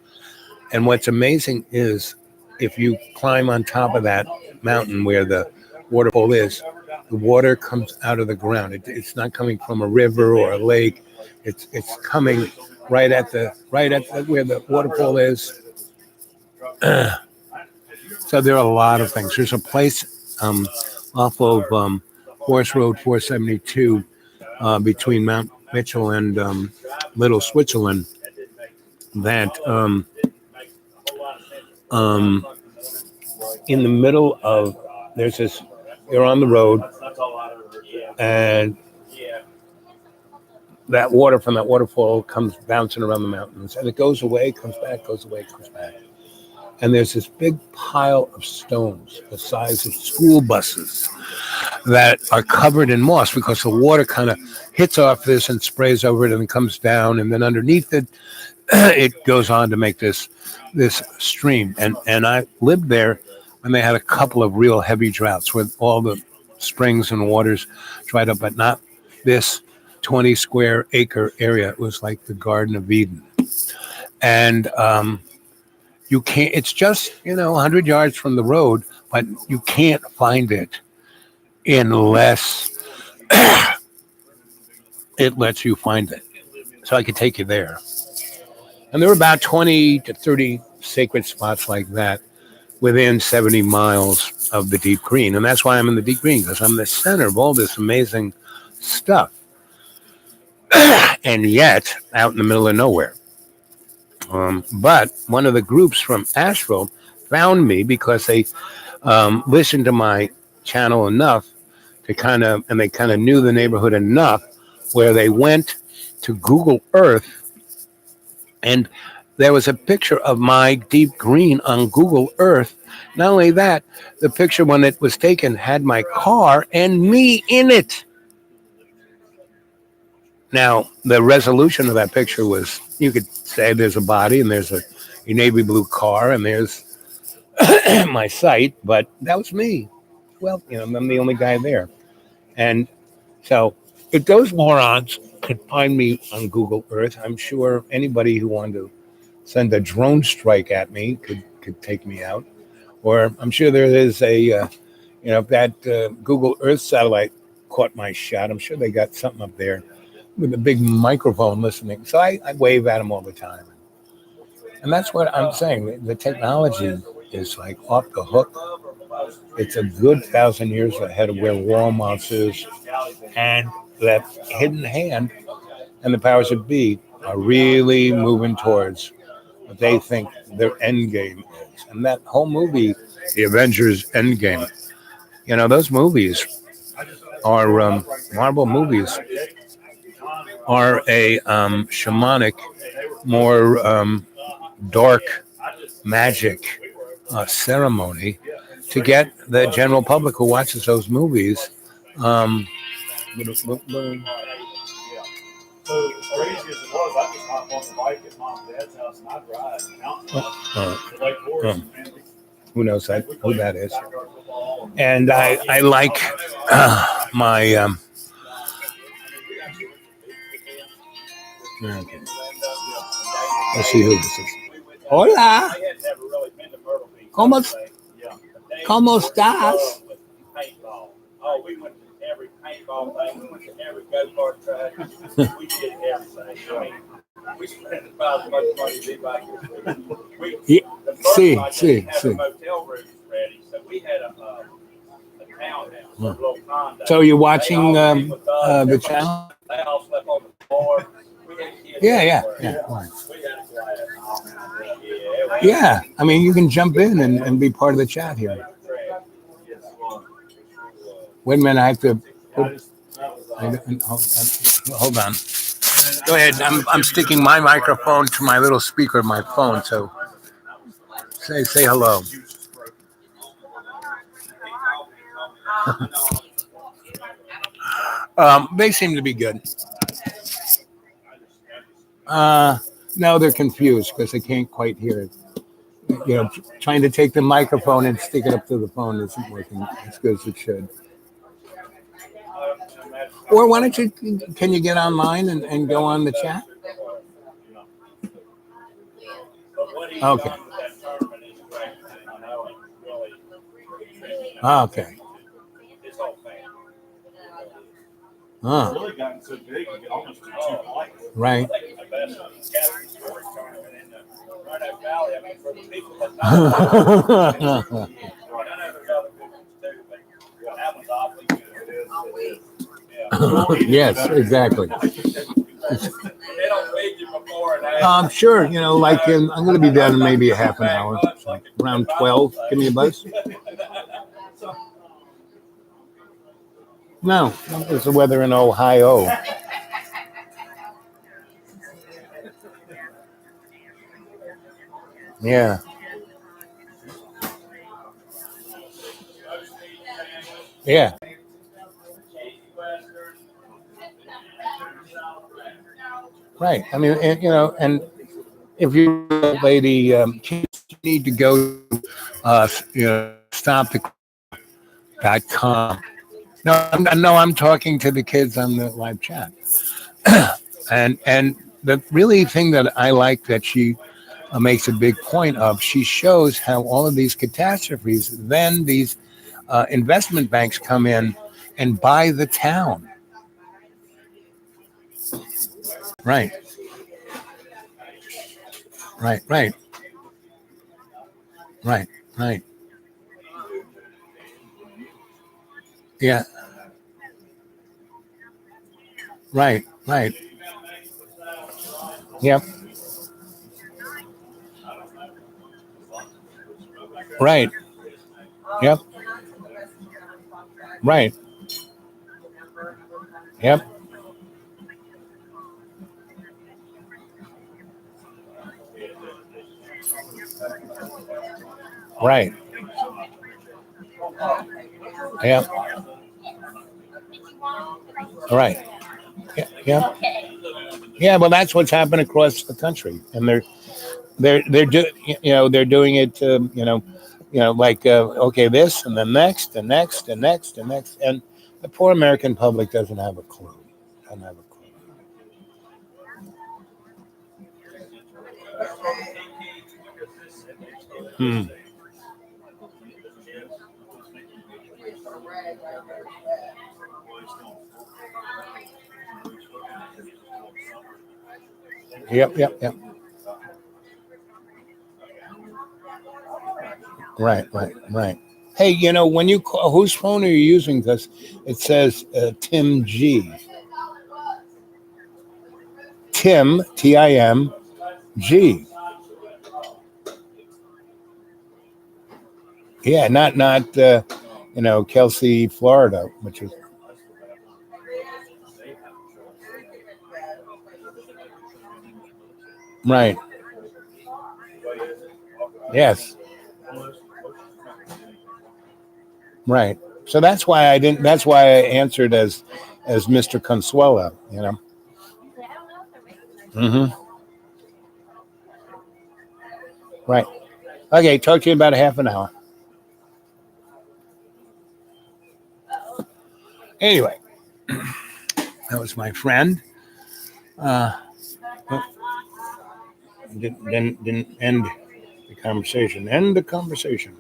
And what's amazing is if you climb on top of that mountain where the waterfall is, the water comes out of the ground. It's not coming from a river or a lake. It's coming right at where the waterfall is. So there are a lot of things. There's a place off of Forest Road 472 between Mount Mitchell and Little Switzerland that in the middle of you're on the road and that water from that waterfall comes bouncing around the mountains and it goes away, comes back, goes away, comes back. And there's this big pile of stones the size of school buses that are covered in moss because the water kind of hits off this and sprays over it and comes down. And then underneath it, it goes on to make this stream. And I lived there when they had a couple of real heavy droughts where all the springs and waters dried up, but not this 20 square acre area. It was like the Garden of Eden. And you can't, it's just, 100 yards from the road, but you can't find it unless it lets you find it. So I could take you there. And there were about 20 to 30 sacred spots like that within 70 miles of the deep green. And that's why I'm in the deep green, because I'm the center of all this amazing stuff. And yet, out in the middle of nowhere. But one of the groups from Asheville found me because they listened to my channel enough to and they kind of knew the neighborhood enough where they went to Google Earth, and there was a picture of my deep green on Google Earth. Not only that, the picture when it was taken had my car and me in it. Now, the resolution of that picture was, you could say there's a body and there's a navy blue car and there's my site, but that was me. Well, I'm the only guy there. And so if those morons could find me on Google Earth, I'm sure anybody who wanted to send a drone strike at me could take me out. Or I'm sure there is if that Google Earth satellite caught my shot, I'm sure they got something up there with a big microphone listening. So I wave at them all the time. And that's what I'm saying. The technology is like off the hook. It's a good 1,000 years ahead of where Walmart is. And that hidden hand and the powers that be are really moving towards what they think their end game is. And that whole movie, The Avengers Endgame, those movies are Marvel movies are a shamanic, more dark magic ceremony to get the general public who watches those movies. So crazy as it was, I just hopped on the bike at mom and dad's house and I'd ride out to Lake Forest. Who knows who that is? And I like my. Okay. Let's see who this is. Hola. ¿Cómo estás? Oh, we went to every paintball thing. We went to every go-kart track. We did everything. I mean, we spent about as much money as anybody could. See. Motel rooms ready, so we had a townhouse, a little condo. So you're watching the channel? They all slept on the floor. Yeah. Right. Yeah, I mean, you can jump in and be part of the chat here. Wait a minute, I have to. Hold on. Go ahead. I'm sticking my microphone to my little speaker of my phone. So say hello. They seem to be good. No, they're confused because they can't quite hear it. Trying to take the microphone and stick it up to the phone isn't working as good as it should. Or why don't can you get online and go on the chat? Okay. Okay. Right. Yes, exactly. I'm sure, I'm going to be done in maybe a half an hour, so around 12. Give me a buzz. No, it's the weather in Ohio. Yeah. Yeah. Right. I mean, and if you're a lady, you need to go, stopthecom I'm talking to the kids on the live chat. And the really thing that I like that she makes a big point of, she shows how all of these catastrophes, then these investment banks come in and buy the town. Right, right, right, right, right. Yeah, right, right. Yep, right. Yep, right. Yep, right. Yep, right. Yeah, yeah, Okay. yeah. Well, that's what's happened across the country, and they're doing it to like okay, this and then next and next and next and next, and the poor American public doesn't have a clue. Doesn't have a clue. Hmm. Yep, yep, yep. Right, right, right. Hey, when you call, whose phone are you using? Because it says Tim G. Tim Tim G. Yeah, not Kelsey, Florida, which is right. Yes, right. So that's why I didn't. That's why I answered as Mr. Consuelo. Mm-hmm. Right. Okay. Talk to you in about a half an hour. Anyway, that was my friend. Uh, oh, didn't end the conversation. End the conversation.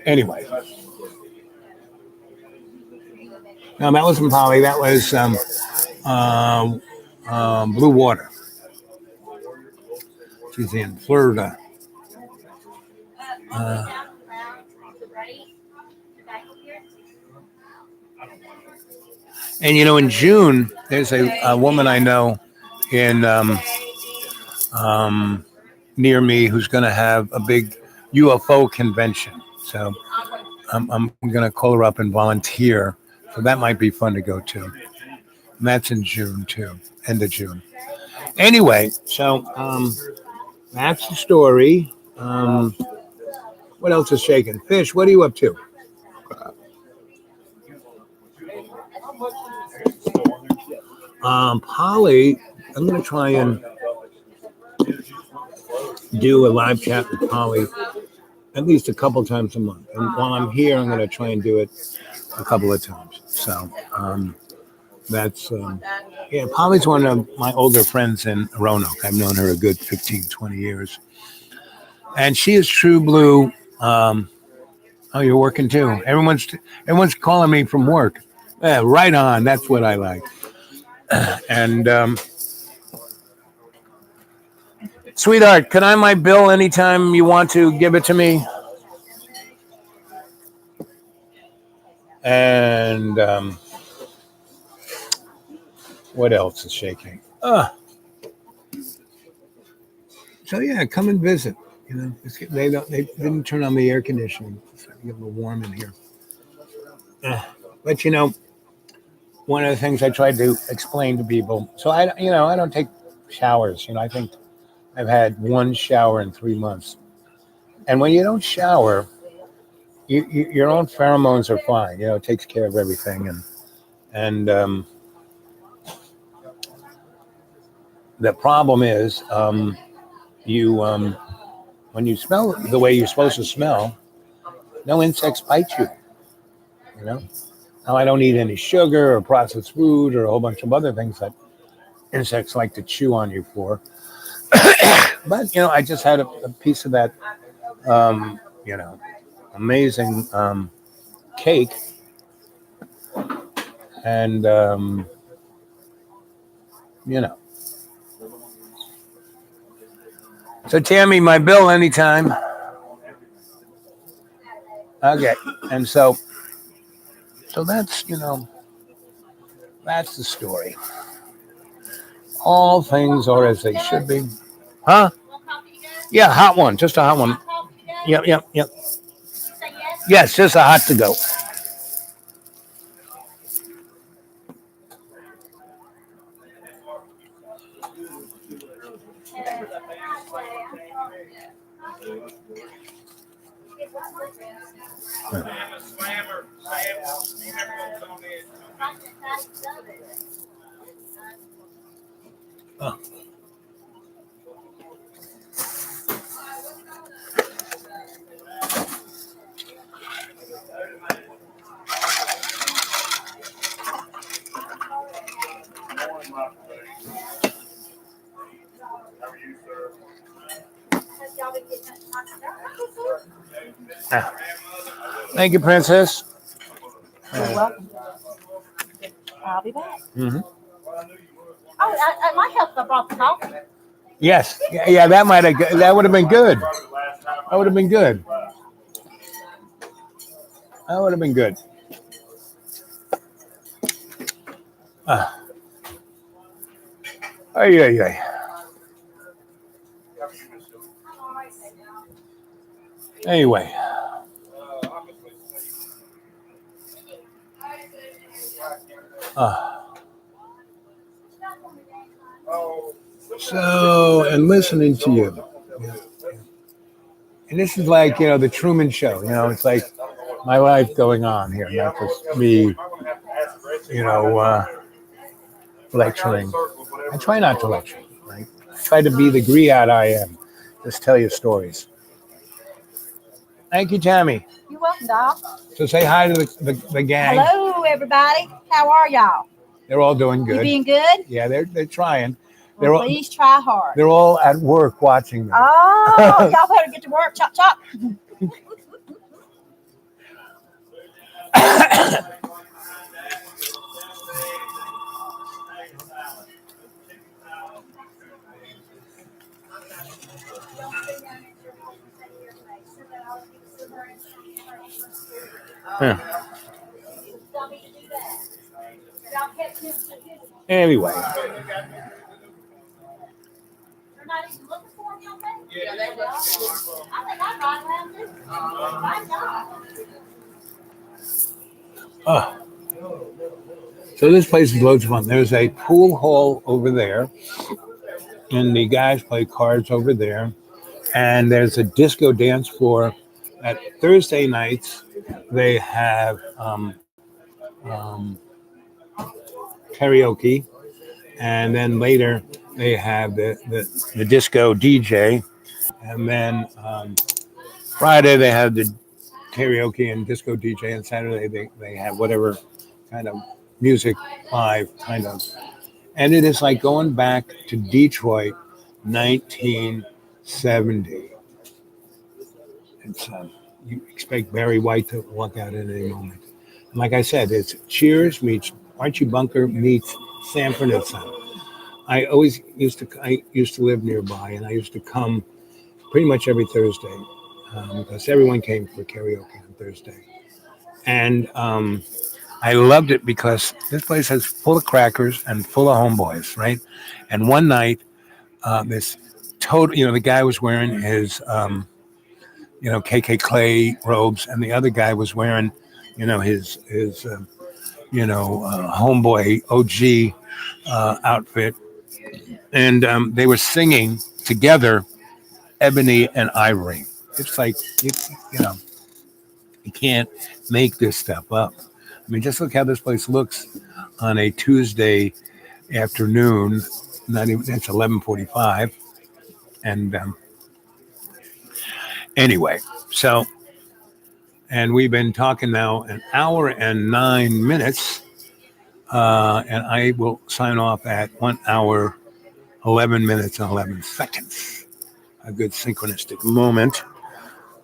Anyway, no, that wasn't Polly. That was Blue Water. She's in Florida. And in June, there's a woman I know in near me who's going to have a big UFO convention. So I'm going to call her up and volunteer. So that might be fun to go to. And that's in June too, end of June. Anyway, so that's the story. What else is shaking? Fish, what are you up to? Polly, I'm going to try and do a live chat with Polly at least a couple times a month. And while I'm here, I'm going to try and do it a couple of times. So that's, yeah, Polly's one of my older friends in Roanoke. I've known her a good 15, 20 years. And she is true blue. Oh, you're working too. Everyone's calling me from work. Yeah, right on. That's what I like. And sweetheart, can I have my bill anytime you want to give it to me? And what else is shaking? So yeah, come and visit. They didn't turn on the air conditioning. It's getting a little warm in here. But one of the things I tried to explain to people. So I don't take showers. I think I've had one shower in 3 months. And when you don't shower, your own pheromones are fine. It takes care of everything. And the problem is when you smell the way you're supposed to smell, no insects bite you. you know. Now I don't eat any sugar or processed food or a whole bunch of other things that insects like to chew on you for. But you know, I just had a piece of that, you know, amazing cake, and you know. So Tammy, my bill anytime. Okay, and so that's that's the story. All things are as they should be. Huh? Yeah, hot one, just a hot one. Yep. Yes, just a hot to go. Oh. Ah. Thank you, Princess. You're welcome. I'll be back. Mm-hmm. Oh, I might help. I brought the coffee. Yes, yeah, that would have been good. That would have been good. That would have been good. Ay. Anyway. So, and listening to you. And this is like, the Truman Show. It's like my life going on here, not just me, lecturing. I try not to lecture. Right? I try to be the griot I am. Just tell you stories. Thank you, Tammy. You're welcome, doll. So say hi to the gang. Hello, everybody. How are y'all? They're all doing You good. being good? Yeah, they're trying. Well, please try hard. They're all at work watching me. Oh, y'all better get to work. Chop, chop. Yeah. Anyway. So this place is loads of fun. There's a pool hall over there, and the guys play cards over there. And there's a disco dance floor. At Thursday nights, they have karaoke, and then later they have the disco DJ, and then Friday they have the karaoke and disco DJ, and Saturday they have whatever kind of music live kind of, and it is like going back to Detroit, 1970. It's you expect Barry White to walk out at any moment. And like I said, it's Cheers meets Archie Bunker meets Sanford and Son. I used to live nearby, and I used to come pretty much every Thursday because everyone came for karaoke on Thursday. And I loved it because this place is full of crackers and full of homeboys, right? And one night, this the guy was wearing his KK Clay robes, and the other guy was wearing, his homeboy OG outfit, and they were singing together, Ebony and Ivory. It's like you can't make this stuff up. I mean, just look how this place looks on a Tuesday afternoon. Not even it's 11:45, and anyway, so And we've been talking now an hour and 9 minutes. And I will sign off at 1 hour, 11 minutes, and 11 seconds. A good synchronistic moment.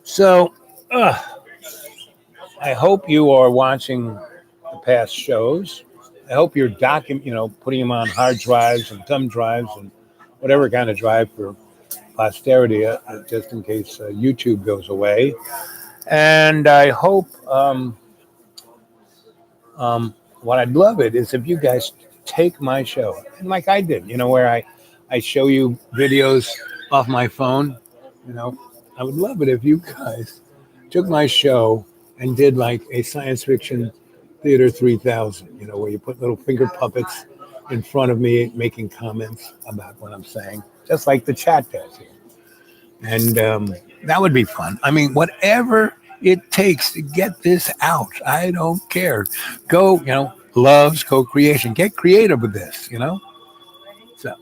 So, I hope you are watching the past shows. I hope you're putting them on hard drives and thumb drives and whatever kind of drive for posterity, just in case YouTube goes away. And I hope what I'd love it is if you guys take my show, and like I did, where I show you videos off my phone. I would love it if you guys took my show and did like a science fiction theater 3000, where you put little finger puppets in front of me making comments about what I'm saying, just like the chat does here. And that would be fun. I mean, whatever it takes to get this out, I don't care. Go, loves co-creation. Get creative with this, So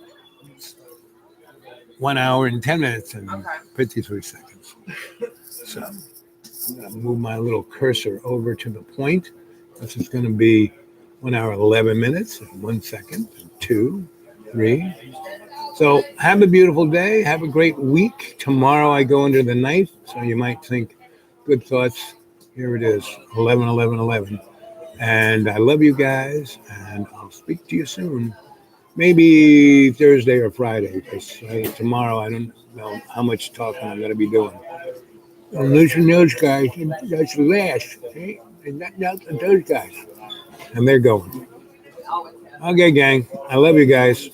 1 hour and 10 minutes and 53 seconds. So I'm going to move my little cursor over to the point. This is going to be 1 hour, 11 minutes and 1 second, and 2, 3. So have a beautiful day. Have a great week. Tomorrow I go into the night. So you might think, good thoughts. Here it is, 11, 11, 11. And I love you guys. And I'll speak to you soon. Maybe Thursday or Friday. Because tomorrow I don't know how much talking I'm going to be doing. Well, listen to those guys. That's the last. Okay? And nothing else than those guys. And they're going. Okay, gang. I love you guys.